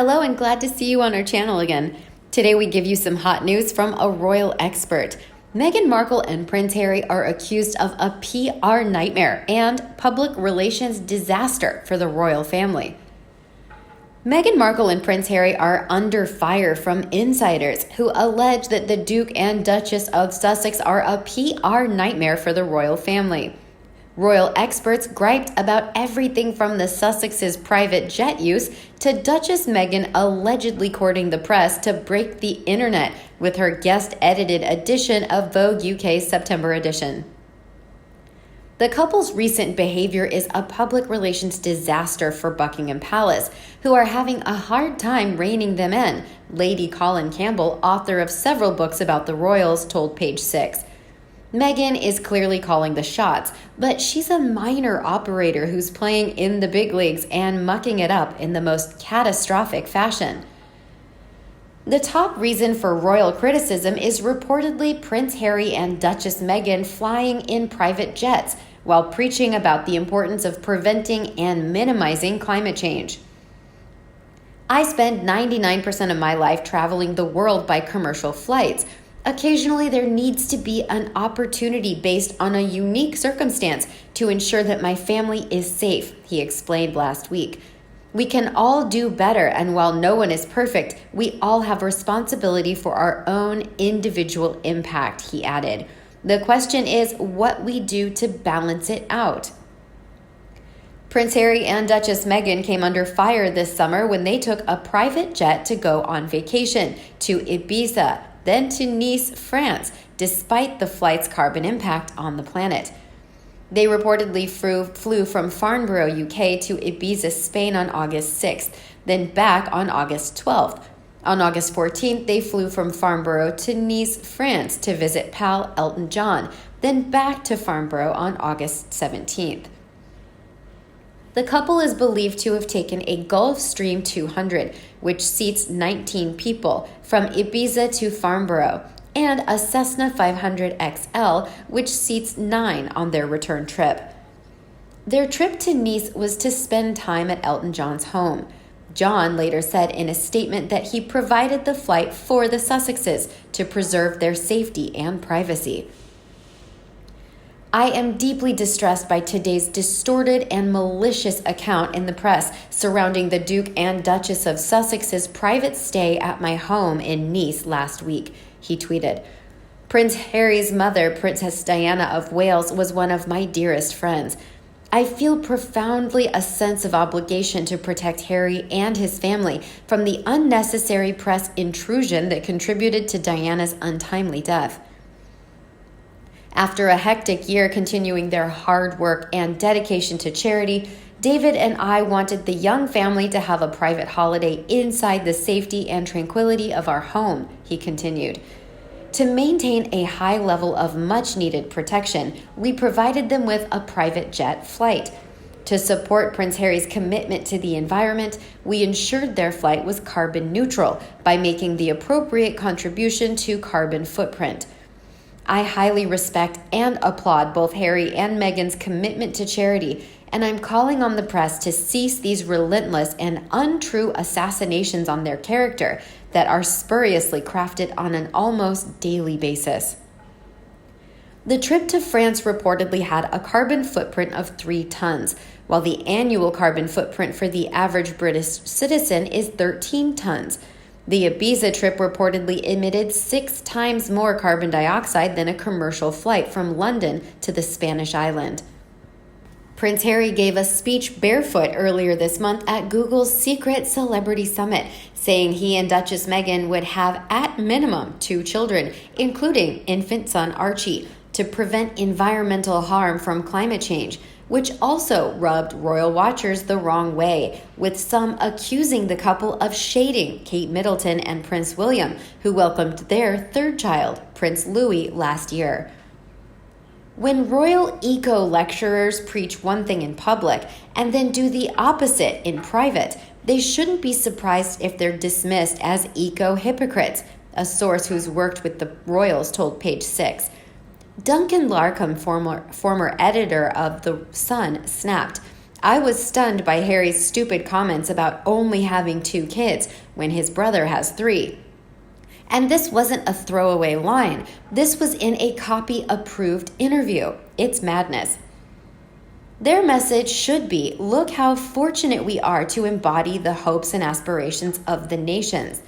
Hello and glad to see you on our channel again. Today we give you some hot news from a royal expert. Meghan Markle and Prince Harry are accused of a PR nightmare and public relations disaster for the royal family. Meghan Markle and Prince Harry are under fire from insiders who allege that the Duke and Duchess of Sussex are a PR nightmare for the royal family. Royal experts griped about everything from the Sussex's private jet use to Duchess Meghan allegedly courting the press to break the internet with her guest-edited edition of Vogue UK's September edition. The couple's recent behavior is a public relations disaster for Buckingham Palace, who are having a hard time reining them in, Lady Colin Campbell, author of several books about the royals, told Page Six. Meghan is clearly calling the shots, but she's a minor operator who's playing in the big leagues and mucking it up in the most catastrophic fashion. The top reason for royal criticism is reportedly Prince Harry and Duchess Meghan flying in private jets while preaching about the importance of preventing and minimizing climate change. I spend 99% of my life traveling the world by commercial flights. Occasionally, there needs to be an opportunity based on a unique circumstance to ensure that my family is safe, he explained last week. We can all do better, and while no one is perfect, we all have responsibility for our own individual impact, he added. The question is what we do to balance it out. Prince Harry and Duchess Meghan came under fire this summer when they took a private jet to go on vacation to Ibiza, then to Nice, France, despite the flight's carbon impact on the planet. They reportedly flew from Farnborough, UK to Ibiza, Spain on August 6th, then back on August 12th. On August 14th, they flew from Farnborough to Nice, France to visit pal Elton John, then back to Farnborough on August 17th. The couple is believed to have taken a Gulfstream 200, which seats 19 people, from Ibiza to Farnborough, and a Cessna 500 XL, which seats 9 on their return trip. Their trip to Nice was to spend time at Elton John's home. John later said in a statement that he provided the flight for the Sussexes to preserve their safety and privacy. I am deeply distressed by today's distorted and malicious account in the press surrounding the Duke and Duchess of Sussex's private stay at my home in Nice last week, he tweeted. Prince Harry's mother, Princess Diana of Wales, was one of my dearest friends. I feel profoundly a sense of obligation to protect Harry and his family from the unnecessary press intrusion that contributed to Diana's untimely death. After a hectic year continuing their hard work and dedication to charity, David and I wanted the young family to have a private holiday inside the safety and tranquility of our home, he continued. To maintain a high level of much-needed protection, we provided them with a private jet flight. To support Prince Harry's commitment to the environment, we ensured their flight was carbon neutral by making the appropriate contribution to carbon footprint. I highly respect and applaud both Harry and Meghan's commitment to charity, and I'm calling on the press to cease these relentless and untrue assassinations on their character that are spuriously crafted on an almost daily basis. The trip to France reportedly had a carbon footprint of 3 tons, while the annual carbon footprint for the average British citizen is 13 tons. The Ibiza trip reportedly emitted 6 times more carbon dioxide than a commercial flight from London to the Spanish island. Prince Harry gave a speech barefoot earlier this month at Google's Secret Celebrity Summit, saying he and Duchess Meghan would have at minimum 2 children, including infant son Archie, to prevent environmental harm from climate change, which also rubbed royal watchers the wrong way, with some accusing the couple of shading Kate Middleton and Prince William, who welcomed their 3rd child, Prince Louis, last year. When royal eco-lecturers preach one thing in public and then do the opposite in private, they shouldn't be surprised if they're dismissed as eco-hypocrites, a source who's worked with the royals told Page Six. Duncan Larcombe, former editor of The Sun, snapped, I was stunned by Harry's stupid comments about only having 2 kids when his brother has 3. And this wasn't a throwaway line. This was in a copy-approved interview. It's madness. Their message should be, look how fortunate we are to embody the hopes and aspirations of the nations,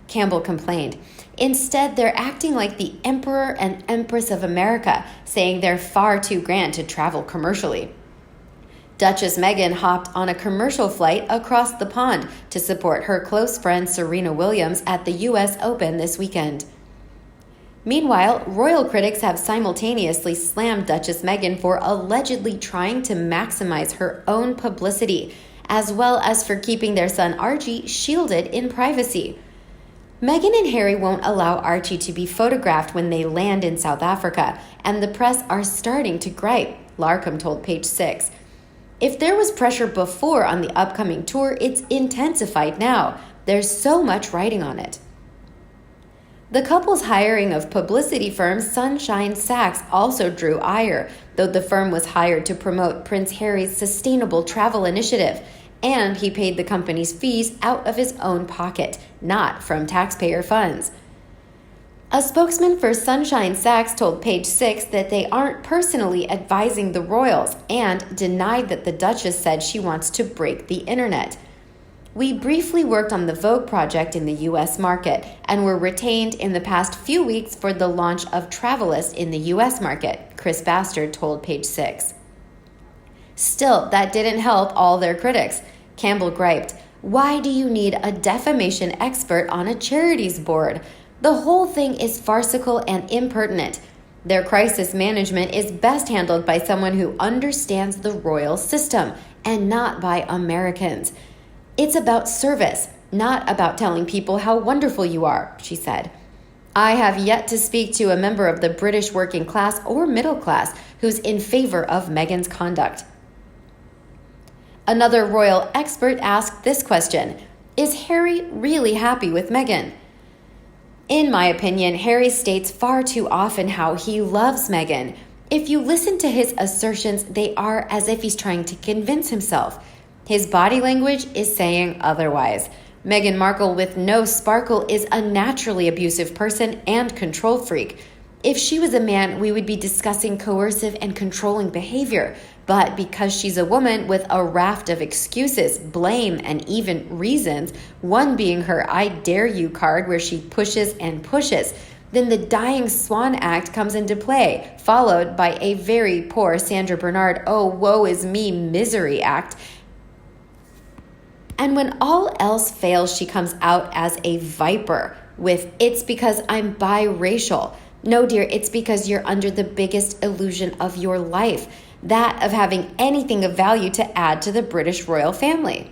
Campbell complained. Instead, they're acting like the Emperor and Empress of America, saying they're far too grand to travel commercially. Duchess Meghan hopped on a commercial flight across the pond to support her close friend Serena Williams at the U.S. Open this weekend. Meanwhile, royal critics have simultaneously slammed Duchess Meghan for allegedly trying to maximize her own publicity, as well as for keeping their son Archie shielded in privacy. Meghan and Harry won't allow Archie to be photographed when they land in South Africa, and the press are starting to gripe, Larkham told Page 6. If there was pressure before on the upcoming tour, it's intensified now. There's so much riding on it. The couple's hiring of publicity firm Sunshine Sachs also drew ire, though the firm was hired to promote Prince Harry's sustainable travel initiative, and he paid the company's fees out of his own pocket, not from taxpayer funds. A spokesman for Sunshine Sachs told Page 6 that they aren't personally advising the royals and denied that the Duchess said she wants to break the internet. We briefly worked on the Vogue project in the U.S. market and were retained in the past few weeks for the launch of Travelist in the U.S. market, Chris Bastard told Page 6. Still, that didn't help all their critics. Campbell griped, "Why do you need a defamation expert on a charities board? The whole thing is farcical and impertinent. Their crisis management is best handled by someone who understands the royal system and not by Americans. It's about service, not about telling people how wonderful you are," she said. "I have yet to speak to a member of the British working class or middle class who's in favor of Meghan's conduct." Another royal expert asked this question: is Harry really happy with Meghan? In my opinion, Harry states far too often how he loves Meghan. If you listen to his assertions, they are as if he's trying to convince himself. His body language is saying otherwise. Meghan Markle with no sparkle is a naturally abusive person and control freak. If she was a man, we would be discussing coercive and controlling behavior. But because she's a woman with a raft of excuses, blame, and even reasons, one being her "I dare you" card where she pushes and pushes, then the dying swan act comes into play, followed by a very poor Sandra Bernard "oh, woe is me" misery act. And when all else fails, she comes out as a viper with "it's because I'm biracial." No, dear, it's because you're under the biggest illusion of your life, that of having anything of value to add to the British royal family.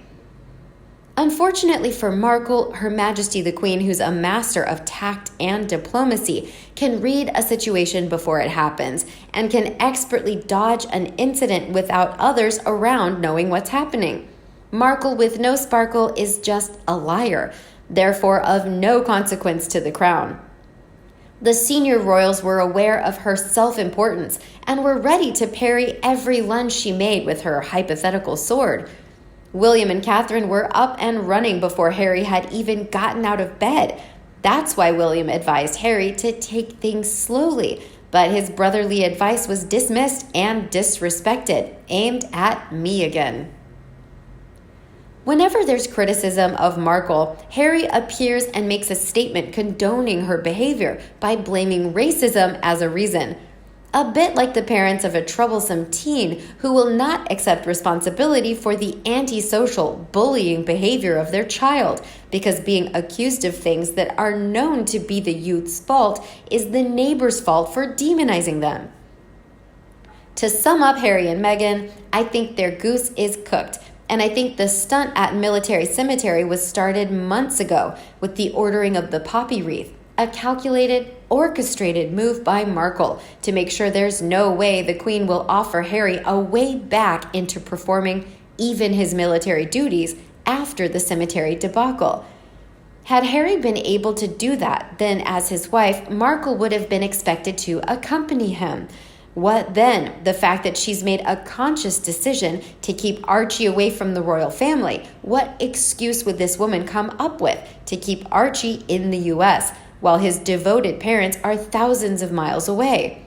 Unfortunately for Markle, Her Majesty the Queen, who's a master of tact and diplomacy, can read a situation before it happens and can expertly dodge an incident without others around knowing what's happening. Markle with no sparkle is just a liar, therefore of no consequence to the crown. The senior royals were aware of her self-importance and were ready to parry every lunge she made with her hypothetical sword. William and Catherine were up and running before Harry had even gotten out of bed. That's why William advised Harry to take things slowly, but his brotherly advice was dismissed and disrespected, aimed at me again. Whenever there's criticism of Markle, Harry appears and makes a statement condoning her behavior by blaming racism as a reason. A bit like the parents of a troublesome teen who will not accept responsibility for the antisocial, bullying behavior of their child, because being accused of things that are known to be the youth's fault is the neighbor's fault for demonizing them. To sum up Harry and Meghan, I think their goose is cooked. And I think the stunt at Military Cemetery was started months ago with the ordering of the poppy wreath, a calculated, orchestrated move by Markle to make sure there's no way the Queen will offer Harry a way back into performing even his military duties after the cemetery debacle. Had Harry been able to do that, then as his wife, Markle would have been expected to accompany him. What then? The fact that she's made a conscious decision to keep Archie away from the royal family. What excuse would this woman come up with to keep Archie in the US while his devoted parents are thousands of miles away?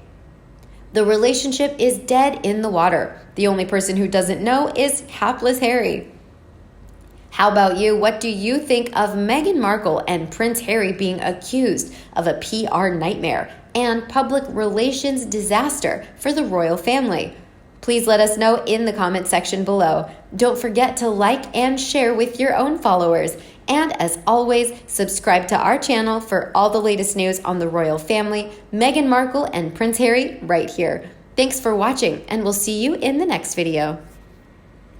The relationship is dead in the water. The only person who doesn't know is hapless Harry. How about you? What do you think of Meghan Markle and Prince Harry being accused of a PR nightmare and public relations disaster for the royal family? Please let us know in the comment section below. Don't forget to like and share with your own followers. And as always, subscribe to our channel for all the latest news on the royal family, Meghan Markle and Prince Harry right here. Thanks for watching, and we'll see you in the next video.